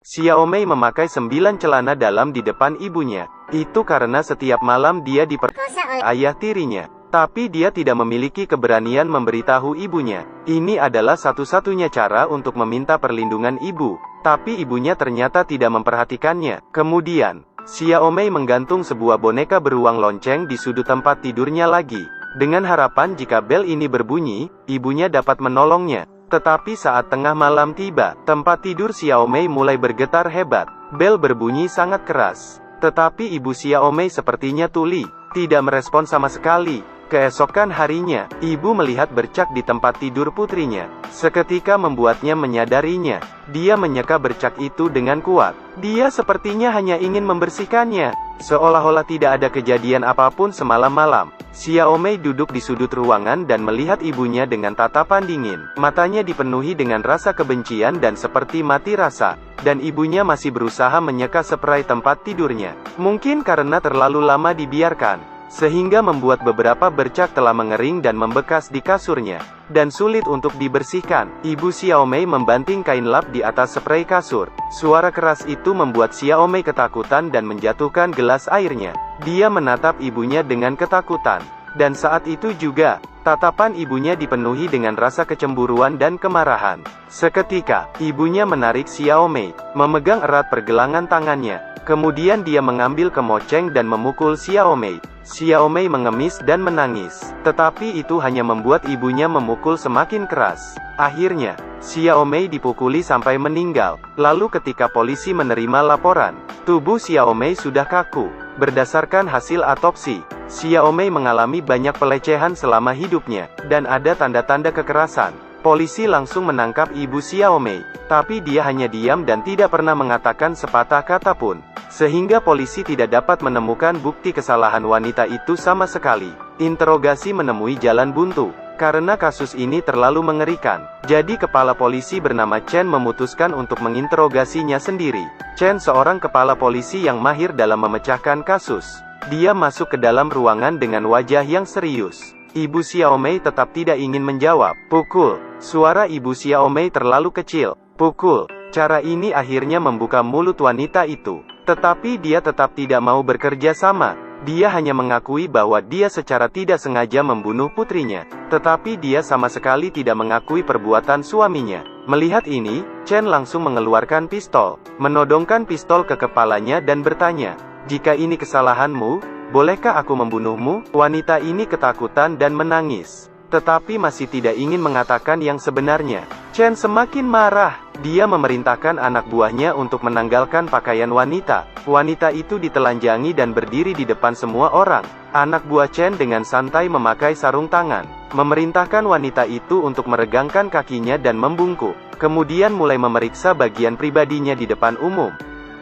Xiaomei memakai 9 celana dalam di depan ibunya. Itu karena setiap malam dia diperkosa oleh ayah tirinya. Tapi dia tidak memiliki keberanian memberitahu ibunya. Ini adalah satu-satunya cara untuk meminta perlindungan ibu. Tapi ibunya ternyata tidak memperhatikannya. Kemudian, Xiaomei menggantung sebuah boneka beruang lonceng di sudut tempat tidurnya lagi. Dengan harapan jika bel ini berbunyi, ibunya dapat menolongnya. Tetapi saat tengah malam tiba, tempat tidur Xiaomei mulai bergetar hebat. Bel berbunyi sangat keras. Tetapi ibu Xiaomei sepertinya tuli, tidak merespon sama sekali. Keesokan harinya, ibu melihat bercak di tempat tidur putrinya. Seketika membuatnya menyadarinya. Dia menyeka bercak itu dengan kuat. Dia sepertinya hanya ingin membersihkannya. Seolah-olah tidak ada kejadian apapun semalam malam. Xiaomei duduk di sudut ruangan dan melihat ibunya dengan tatapan dingin. Matanya dipenuhi dengan rasa kebencian dan seperti mati rasa. Dan ibunya masih berusaha menyeka spray tempat tidurnya. Mungkin karena terlalu lama dibiarkan, sehingga membuat beberapa bercak telah mengering dan membekas di kasurnya, dan sulit untuk dibersihkan. Ibu Xiaomei membanting kain lap di atas spray kasur. Suara keras itu membuat Xiaomei ketakutan dan menjatuhkan gelas airnya. Dia menatap ibunya dengan ketakutan. Dan saat itu juga, tatapan ibunya dipenuhi dengan rasa kecemburuan dan kemarahan. Seketika, ibunya menarik Xiaomei, memegang erat pergelangan tangannya. Kemudian dia mengambil kemoceng dan memukul Xiaomei. Xiaomei mengemis dan menangis. Tetapi itu hanya membuat ibunya memukul semakin keras. Akhirnya, Xiaomei dipukuli sampai meninggal. Lalu ketika polisi menerima laporan, tubuh Xiaomei sudah kaku. Berdasarkan hasil otopsi, Xiaomei mengalami banyak pelecehan selama hidupnya, dan ada tanda-tanda kekerasan. Polisi langsung menangkap ibu Xiaomei, tapi dia hanya diam dan tidak pernah mengatakan sepatah kata pun. Sehingga polisi tidak dapat menemukan bukti kesalahan wanita itu sama sekali. Interogasi menemui jalan buntu, karena kasus ini terlalu mengerikan. Jadi kepala polisi bernama Chen memutuskan untuk menginterogasinya sendiri. Chen seorang kepala polisi yang mahir dalam memecahkan kasus. Dia masuk ke dalam ruangan dengan wajah yang serius. Ibu Xiaomei tetap tidak ingin menjawab. Pukul. Suara ibu Xiaomei terlalu kecil. Pukul. Cara ini akhirnya membuka mulut wanita itu. Tetapi dia tetap tidak mau bekerja sama. Dia hanya mengakui bahwa dia secara tidak sengaja membunuh putrinya. Tetapi dia sama sekali tidak mengakui perbuatan suaminya. Melihat ini, Chen langsung mengeluarkan pistol, menodongkan pistol ke kepalanya dan bertanya, "Jika ini kesalahanmu, bolehkah aku membunuhmu?" Wanita ini ketakutan dan menangis, tetapi masih tidak ingin mengatakan yang sebenarnya. Chen semakin marah. Dia memerintahkan anak buahnya untuk menanggalkan pakaian wanita. Wanita itu ditelanjangi dan berdiri di depan semua orang. Anak buah Chen dengan santai memakai sarung tangan, memerintahkan wanita itu untuk meregangkan kakinya dan membungkuk. Kemudian mulai memeriksa bagian pribadinya di depan umum.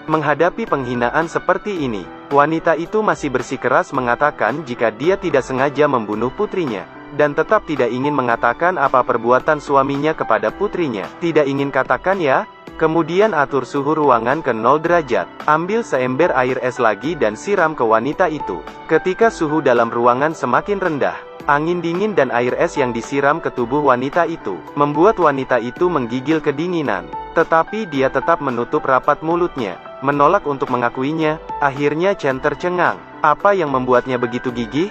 Menghadapi penghinaan seperti ini, wanita itu masih bersikeras mengatakan jika dia tidak sengaja membunuh putrinya, dan tetap tidak ingin mengatakan apa perbuatan suaminya kepada putrinya. Tidak ingin katakan ya? Kemudian atur suhu ruangan ke 0 derajat. Ambil seember air es lagi dan siram ke wanita itu. Ketika suhu dalam ruangan semakin rendah, angin dingin dan air es yang disiram ke tubuh wanita itu, membuat wanita itu menggigil kedinginan. Tetapi dia tetap menutup rapat mulutnya, menolak untuk mengakuinya. Akhirnya Chen tercengang. Apa yang membuatnya begitu gigih?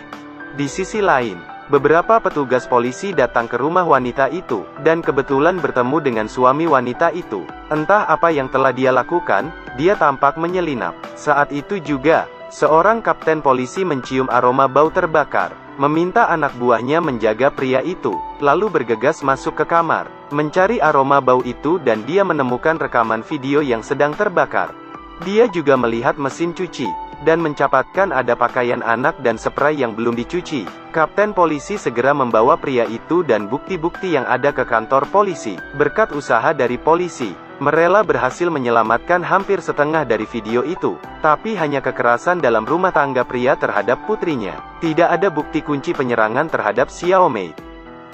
Di sisi lain, beberapa petugas polisi datang ke rumah wanita itu, dan kebetulan bertemu dengan suami wanita itu. Entah apa yang telah dia lakukan, dia tampak menyelinap. Saat itu juga, seorang kapten polisi mencium aroma bau terbakar, meminta anak buahnya menjaga pria itu, lalu bergegas masuk ke kamar, mencari aroma bau itu dan dia menemukan rekaman video yang sedang terbakar. Dia juga melihat mesin cuci, dan mencatatkan ada pakaian anak dan spray yang belum dicuci. Kapten polisi segera membawa pria itu dan bukti-bukti yang ada ke kantor polisi. Berkat usaha dari polisi, Merela berhasil menyelamatkan hampir setengah dari video itu, tapi hanya kekerasan dalam rumah tangga pria terhadap putrinya. Tidak ada bukti kunci penyerangan terhadap Xiaomei.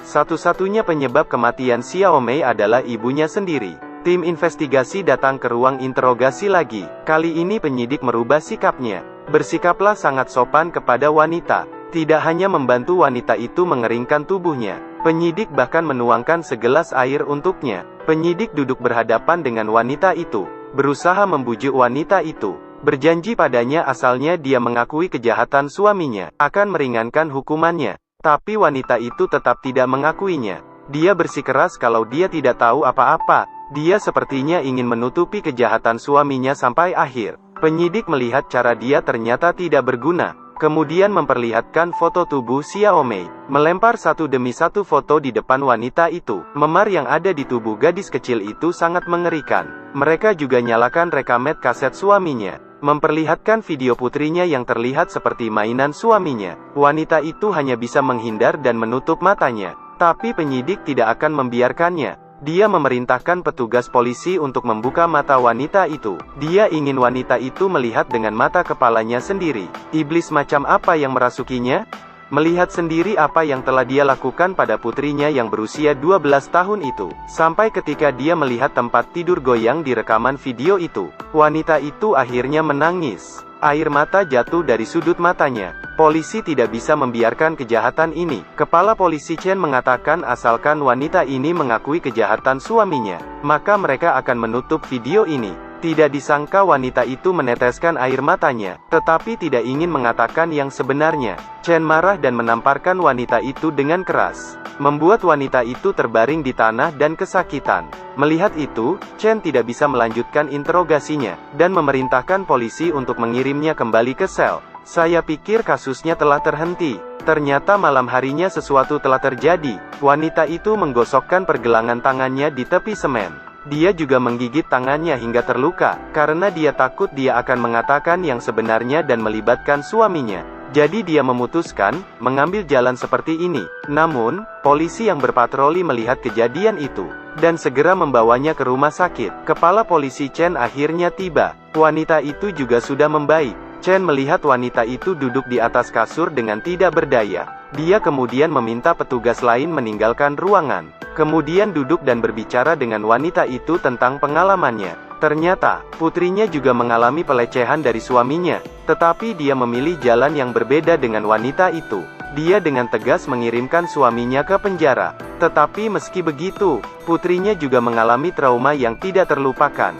Satu-satunya penyebab kematian Xiaomei adalah ibunya sendiri. Tim investigasi datang ke ruang interogasi lagi. Kali ini penyidik merubah sikapnya. Bersikaplah sangat sopan kepada wanita. Tidak hanya membantu wanita itu mengeringkan tubuhnya, penyidik bahkan menuangkan segelas air untuknya. Penyidik duduk berhadapan dengan wanita itu, berusaha membujuk wanita itu. Berjanji padanya asalnya dia mengakui kejahatan suaminya, akan meringankan hukumannya. Tapi wanita itu tetap tidak mengakuinya. Dia bersikeras kalau dia tidak tahu apa-apa. Dia sepertinya ingin menutupi kejahatan suaminya sampai akhir. Penyidik melihat cara dia ternyata tidak berguna. Kemudian memperlihatkan foto tubuh Xiaomei, melempar satu demi satu foto di depan wanita itu. Memar yang ada di tubuh gadis kecil itu sangat mengerikan. Mereka juga nyalakan rekamet kaset suaminya, memperlihatkan video putrinya yang terlihat seperti mainan suaminya. Wanita itu hanya bisa menghindar dan menutup matanya. Tapi penyidik tidak akan membiarkannya. Dia memerintahkan petugas polisi untuk membuka mata wanita itu. Dia ingin wanita itu melihat dengan mata kepalanya sendiri. Iblis macam apa yang merasukinya? Melihat sendiri apa yang telah dia lakukan pada putrinya yang berusia 12 tahun itu. Sampai ketika dia melihat tempat tidur goyang di rekaman video itu, wanita itu akhirnya menangis. Air mata jatuh dari sudut matanya. Polisi tidak bisa membiarkan kejahatan ini. Kepala polisi Chen mengatakan asalkan wanita ini mengakui kejahatan suaminya, maka mereka akan menutup video ini. Tidak disangka wanita itu meneteskan air matanya, tetapi tidak ingin mengatakan yang sebenarnya. Chen marah dan menamparkan wanita itu dengan keras, membuat wanita itu terbaring di tanah dan kesakitan. Melihat itu, Chen tidak bisa melanjutkan interogasinya, dan memerintahkan polisi untuk mengirimnya kembali ke sel. Saya pikir kasusnya telah terhenti. Ternyata malam harinya sesuatu telah terjadi. Wanita itu menggosokkan pergelangan tangannya di tepi semen. Dia juga menggigit tangannya hingga terluka, karena dia takut dia akan mengatakan yang sebenarnya dan melibatkan suaminya. Jadi dia memutuskan mengambil jalan seperti ini. Namun, polisi yang berpatroli melihat kejadian itu, dan segera membawanya ke rumah sakit. Kepala polisi Chen akhirnya tiba. Wanita itu juga sudah membaik. Chen melihat wanita itu duduk di atas kasur dengan tidak berdaya. Dia kemudian meminta petugas lain meninggalkan ruangan. Kemudian duduk dan berbicara dengan wanita itu tentang pengalamannya. Ternyata, putrinya juga mengalami pelecehan dari suaminya. Tetapi dia memilih jalan yang berbeda dengan wanita itu. Dia dengan tegas mengirimkan suaminya ke penjara. Tetapi meski begitu, putrinya juga mengalami trauma yang tidak terlupakan.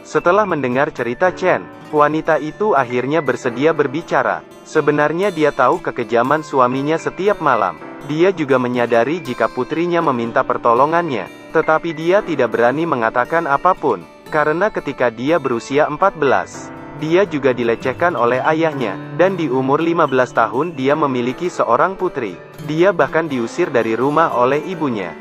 Setelah mendengar cerita Chen, wanita itu akhirnya bersedia berbicara. Sebenarnya dia tahu kekejaman suaminya setiap malam. Dia juga menyadari jika putrinya meminta pertolongannya, tetapi dia tidak berani mengatakan apapun, karena ketika dia berusia 14, dia juga dilecehkan oleh ayahnya, dan di umur 15 tahun dia memiliki seorang putri. Dia bahkan diusir dari rumah oleh ibunya.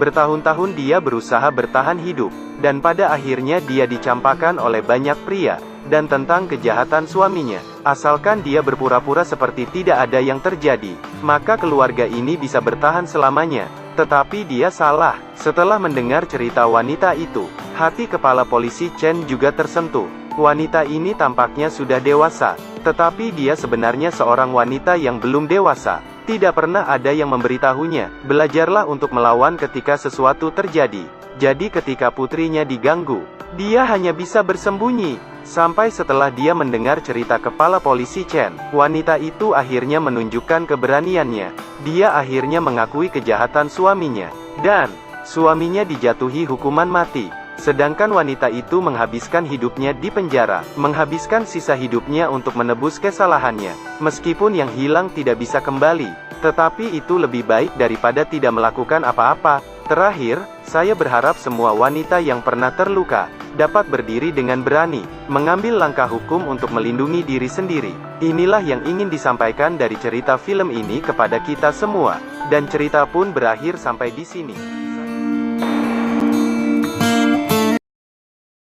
Bertahun-tahun dia berusaha bertahan hidup, dan pada akhirnya dia dicampakan oleh banyak pria, dan tentang kejahatan suaminya. Asalkan dia berpura-pura seperti tidak ada yang terjadi, maka keluarga ini bisa bertahan selamanya. Tetapi dia salah. Setelah mendengar cerita wanita itu, hati kepala polisi Chen juga tersentuh. Wanita ini tampaknya sudah dewasa, tetapi dia sebenarnya seorang wanita yang belum dewasa. Tidak pernah ada yang memberitahunya. Belajarlah untuk melawan ketika sesuatu terjadi. Jadi ketika putrinya diganggu, dia hanya bisa bersembunyi. Sampai setelah dia mendengar cerita kepala polisi Chen, wanita itu akhirnya menunjukkan keberaniannya. Dia akhirnya mengakui kejahatan suaminya, dan suaminya dijatuhi hukuman mati. Sedangkan wanita itu menghabiskan hidupnya di penjara, menghabiskan sisa hidupnya untuk menebus kesalahannya. Meskipun yang hilang tidak bisa kembali, tetapi itu lebih baik daripada tidak melakukan apa-apa. Terakhir, saya berharap semua wanita yang pernah terluka dapat berdiri dengan berani, mengambil langkah hukum untuk melindungi diri sendiri. Inilah yang ingin disampaikan dari cerita film ini kepada kita semua, dan cerita pun berakhir sampai di sini.